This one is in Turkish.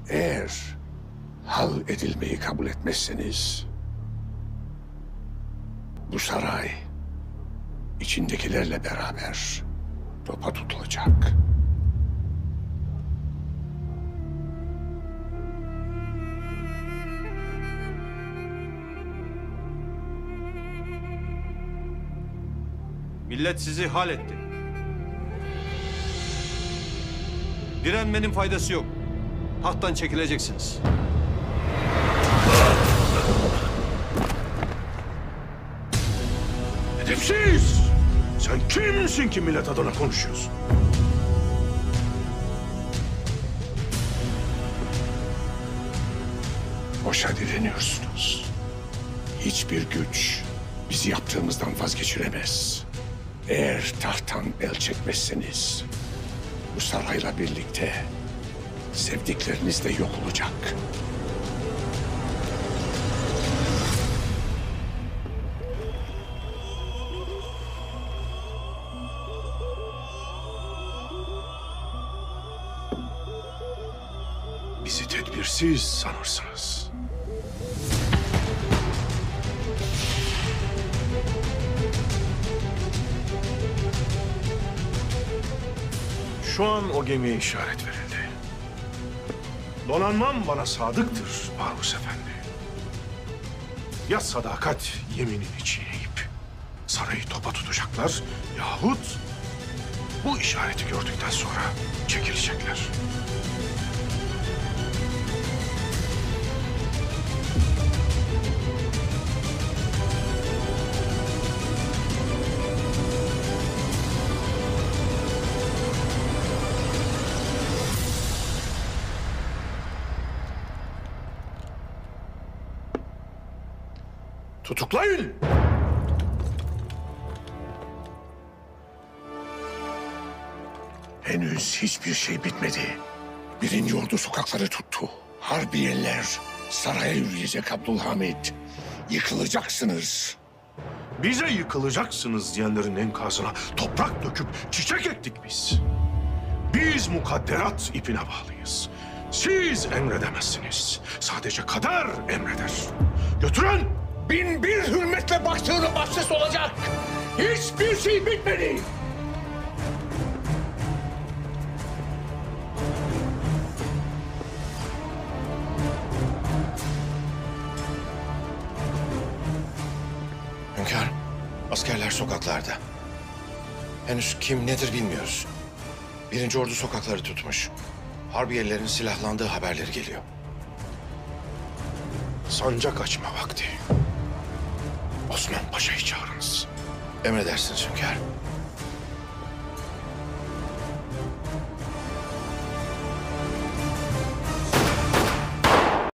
Eğer hal edilmeyi kabul etmezseniz bu saray içindekilerle beraber topa tutulacak. Millet sizi hal etti. Direnmenin faydası yok. Tahttan çekileceksiniz. Edepsiz! Sen kimsin ki millet adına konuşuyorsun? Boşa direniyorsunuz. Hiçbir güç bizi yaptığımızdan vazgeçiremez. Eğer tahttan el çekmezseniz bu sarayla birlikte sevdikleriniz de yok olacak. Bizi tedbirsiz sanırsınız. Şu an o gemiye işaret verildi. Donanmam bana sadıktır Barus Efendi. Ya sadakat yeminini çiğneyip sarayı topa tutacaklar yahut bu işareti gördükten sonra çekilecekler. Tutuklayın! Henüz hiçbir şey bitmedi. Birinci ordu sokakları tuttu. Harbiyeler saraya yürüyecek Abdülhamit. Yıkılacaksınız. Bize yıkılacaksınız diyenlerin enkazına toprak döküp çiçek ektik biz. Biz mukadderat ipine bağlıyız. Siz emredemezsiniz. Sadece kader emreder. Götürün! Bin bir hürmetle baktığını bahçesi olacak. Hiçbir şey bitmedi. Hünkârım, askerler sokaklarda. Henüz kim nedir bilmiyoruz. Birinci ordu sokakları tutmuş. Harbiyelerin silahlandığı haberleri geliyor. Sancak açma vakti. Osman Paşa'yı çağırınız. Emredersiniz hünkârım.